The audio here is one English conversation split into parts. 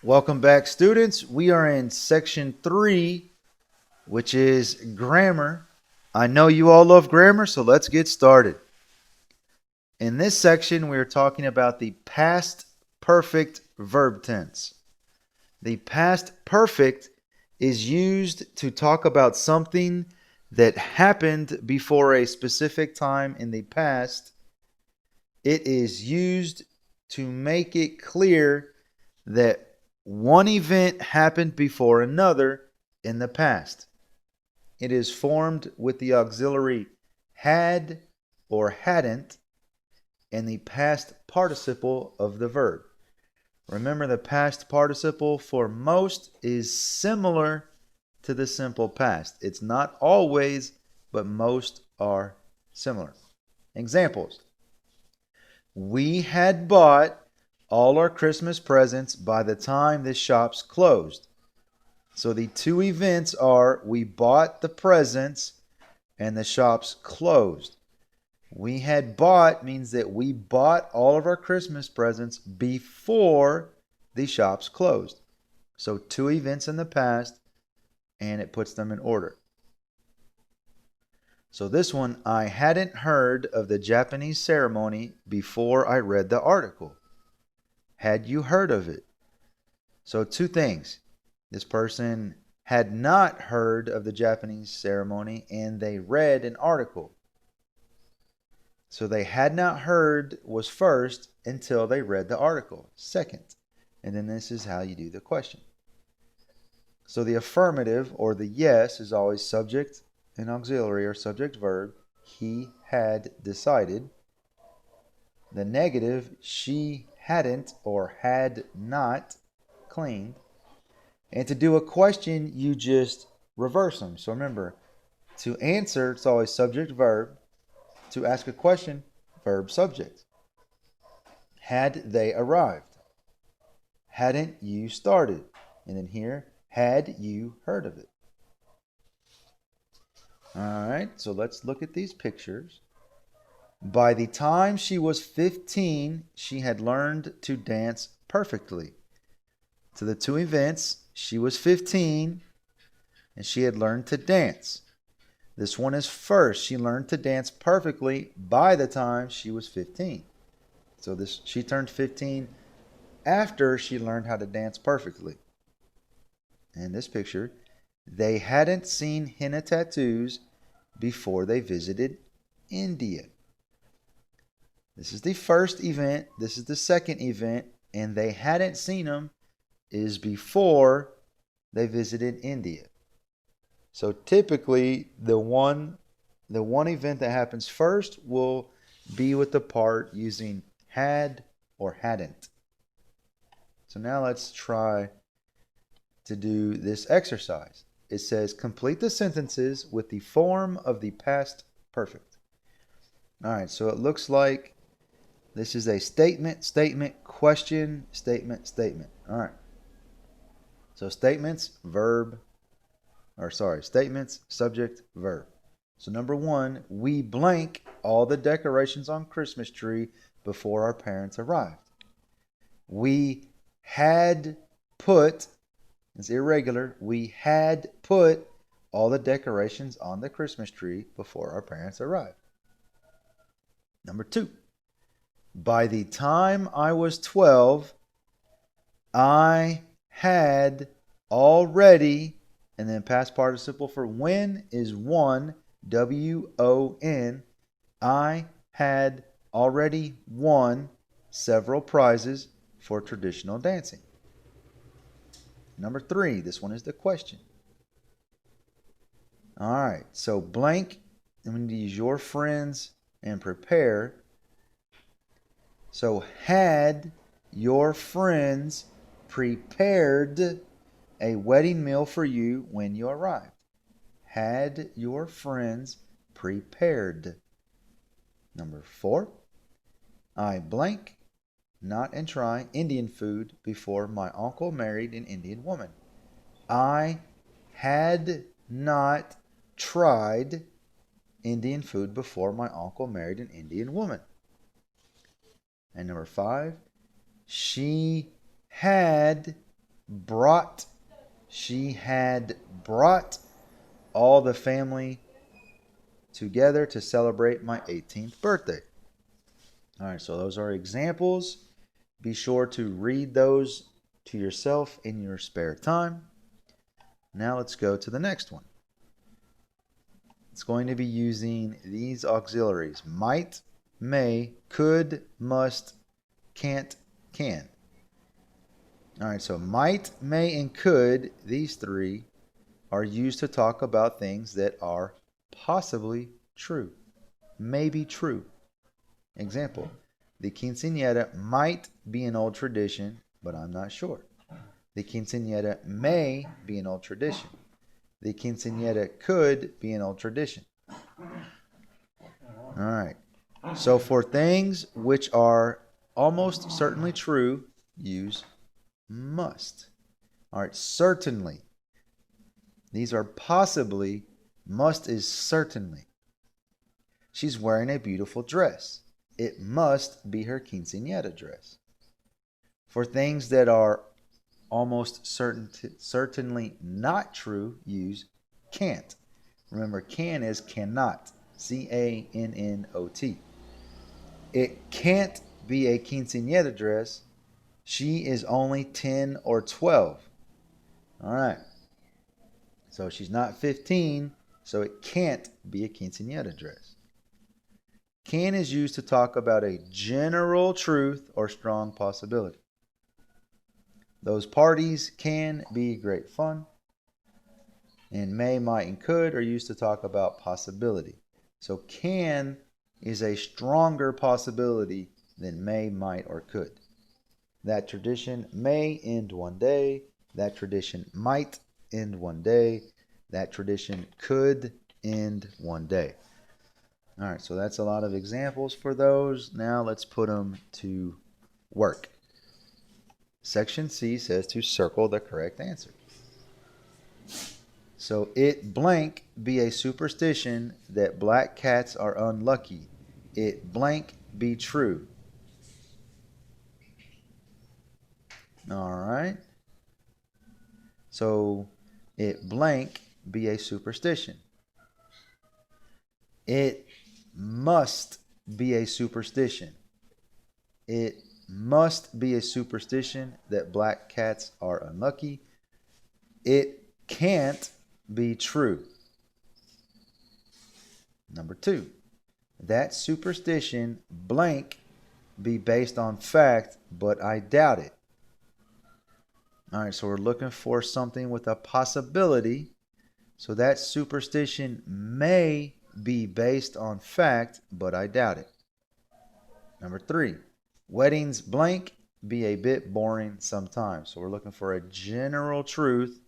Welcome back, students. We are in section 3, which is grammar. I know you all love grammar, so let's get started. In this section, we are talking about the past perfect verb tense. The past perfect is used to talk about something that happened before a specific time in the past. It is used to make it clear that one event happened before another in the past. It is formed with the auxiliary had or hadn't and the past participle of the verb. Remember, the past participle for most is similar to the simple past. It's not always, but most are similar. Examples: we had bought all our Christmas presents by the time the shops closed. So the two events are we bought the presents and the shops closed. We had bought means that we bought all of our Christmas presents before the shops closed. So two events in the past, and it puts them in order. So this one, I hadn't heard of the Japanese ceremony before I read the article. Had you heard of it? So two things. This person had not heard of the Japanese ceremony and they read an article. So they had not heard was first until they read the article, second. And then this is how you do the question. So the affirmative or the yes is always subject and auxiliary or subject verb. He had decided. The negative, she hadn't or had not cleaned. And to do a question, you just reverse them. So remember, to answer, it's always subject verb. To ask a question, verb subject. Had they arrived? Hadn't you started? And then here, had you heard of it? All right, so let's look at these pictures. By the time she was 15, she had learned to dance perfectly. To the two events, she was 15 and she had learned to dance. This one is first. She learned to dance perfectly by the time she was 15. So she turned 15 after she learned how to dance perfectly. In this picture, they hadn't seen henna tattoos before they visited India. This is the first event, this is the second event, and they hadn't seen them is before they visited India. So typically the one event that happens first will be with the part using had or hadn't. So now let's try to do this exercise. It says complete the sentences with the form of the past perfect. All right, so it looks like this is a statement, statement, question, statement, statement. All right. So statements, statements, subject, verb. So number one, we blank all the decorations on Christmas tree before our parents arrived. We had put, it's irregular, we had put all the decorations on the Christmas tree before our parents arrived. Number two, by the time I was 12, I had already, and then past participle for when is won, WON. I had already won several prizes for traditional dancing. Number three, this one is the question. All right, so blank, I'm going to use your friends and prepare. So had your friends prepared a wedding meal for you when you arrived? Had your friends prepared? Number four, I blank, not and try Indian food before my uncle married an Indian woman. I had not tried Indian food before my uncle married an Indian woman. And number five, she had brought. She had brought all the family together to celebrate my 18th birthday. All right, so those are examples. Be sure to read those to yourself in your spare time. Now let's go to the next one. It's going to be using these auxiliaries: might, may, could, must, can't, can. All right, so might, may, and could, these three are used to talk about things that are possibly true, may be true. Example, the quinceañera might be an old tradition, but I'm not sure. The quinceañera may be an old tradition. The quinceañera could be an old tradition. All right. So for things which are almost certainly true, use must. All right, certainly. These are possibly, must is certainly. She's wearing a beautiful dress. It must be her quinceañera dress. For things that are almost certainly not true, use can't. Remember, can is cannot. C-A-N-N-O-T. It can't be a quinceañera dress. She is only 10 or 12. All right. So she's not 15, so it can't be a quinceañera dress. Can is used to talk about a general truth or strong possibility. Those parties can be great fun. And may, might, and could are used to talk about possibility. So can is a stronger possibility than may, might, or could. That tradition may end one day. That tradition might end one day. That tradition could end one day. All right, so that's a lot of examples for those. Now let's put them to work. Section C says to circle the correct answer. So it blank be a superstition that black cats are unlucky. It blank be true. All right. So it blank be a superstition. It must be a superstition. It must be a superstition that black cats are unlucky. It can't be true. Number 2, that superstition blank be based on fact, but I doubt it. All right, so we're looking for something with a possibility. So that superstition may be based on fact, but I doubt it. Number 3, weddings blank be a bit boring sometimes. So we're looking for a general truth.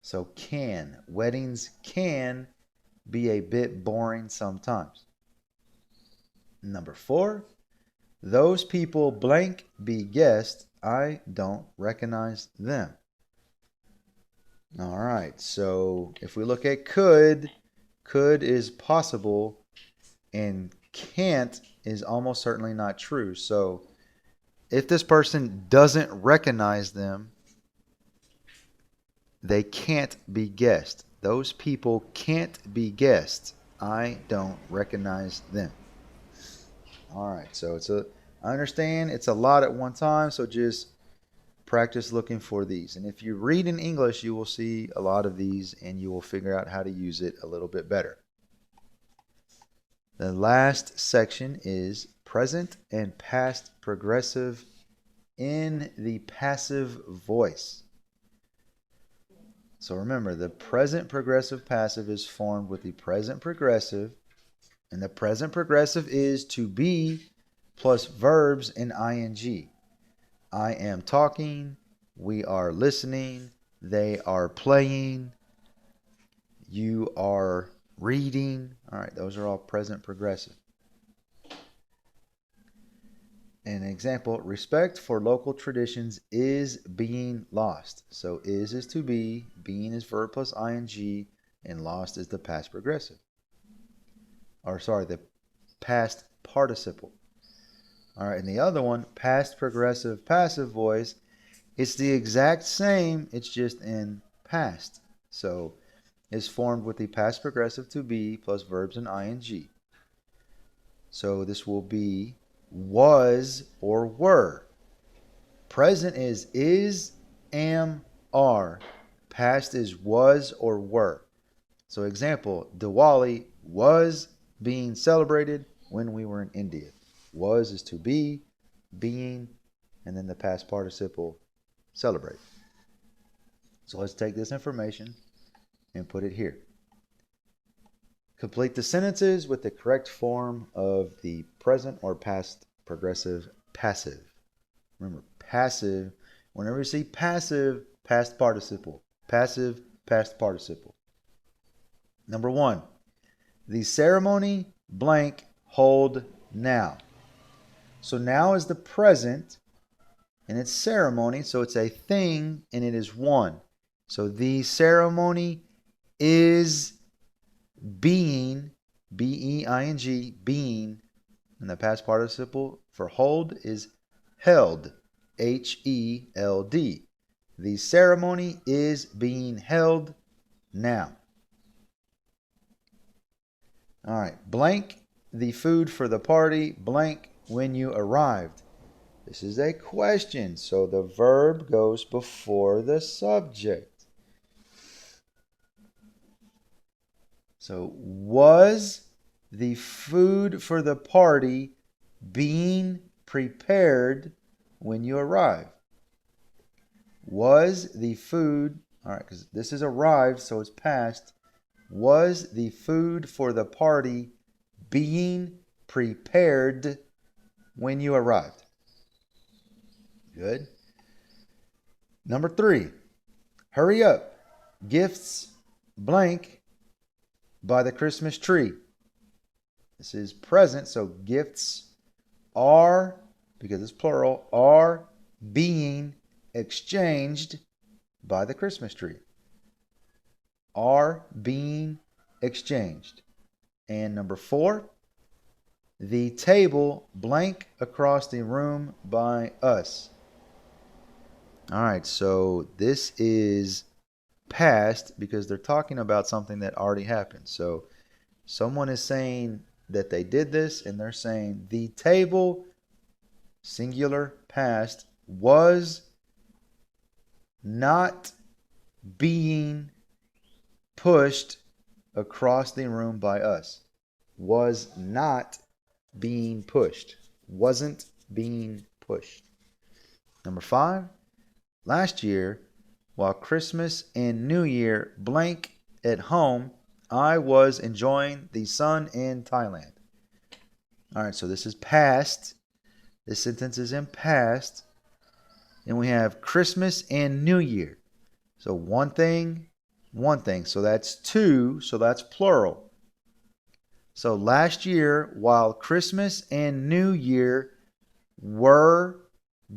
So can. Weddings can be a bit boring sometimes. Number 4, those people blank be guests. I don't recognize them. All right, so if we look at could is possible, and can't is almost certainly not true. So if this person doesn't recognize them, they can't be guessed. Those people can't be guessed. I don't recognize them. All right, so I understand it's a lot at one time, so just practice looking for these. And if you read in English, you will see a lot of these and you will figure out how to use it a little bit better. The last section is present and past progressive in the passive voice. So remember, the present progressive passive is formed with the present progressive, and the present progressive is to be plus verbs in ing. I am talking, we are listening, they are playing, you are reading. All right, those are all present progressive. An example, respect for local traditions is being lost. So is to be, being is verb plus ing, and lost is the past progressive. Or sorry, the past participle. All right, and the other one, past progressive passive voice, It's the exact same, it's just in past. So it's formed with the past progressive to be plus verbs and ing. So this will be was or were. Present is, am, are. Past is was or were. So example, Diwali was being celebrated when we were in India. Was is to be, being, and then the past participle celebrate. So let's take this information and put it here. Complete the sentences with the correct form of the present or past progressive passive. Remember, passive, whenever you see passive, past participle. Passive, past participle. Number 1, the ceremony blank hold now. So now is the present and it's ceremony, so it's a thing and it is one. So the ceremony is being, B-E-I-N-G, being, and the past participle for hold is held, H-E-L-D. The ceremony is being held now. All right, blank the food for the party, blank when you arrived. This is a question, so the verb goes before the subject. So, was the food for the party being prepared when you arrived? Was the food, all right, because this is arrived, so it's past. Was the food for the party being prepared when you arrived? Good. Number 3, hurry up. Gifts blank by the Christmas tree. This is present, so gifts are, because it's plural, are being exchanged by the Christmas tree. Are being exchanged. And number 4, the table blank across the room by us. All right, so this is past because they're talking about something that already happened. So someone is saying that they did this and they're saying the table, singular past, was not being pushed across the room by us. Was not being pushed. Wasn't being pushed. Number 5, last year, while Christmas and New Year blank at home, I was enjoying the sun in Thailand. All right, so this is past. This sentence is in past. And we have Christmas and New Year. So one thing. So that's 2, so that's plural. So last year, while Christmas and New Year were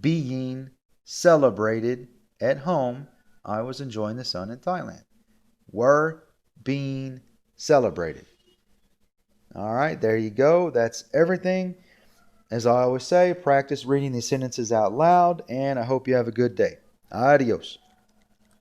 being celebrated at home, I was enjoying the sun in Thailand. Were being celebrated. All right, there you go. That's everything. As I always say, practice reading these sentences out loud, and I hope you have a good day. Adios.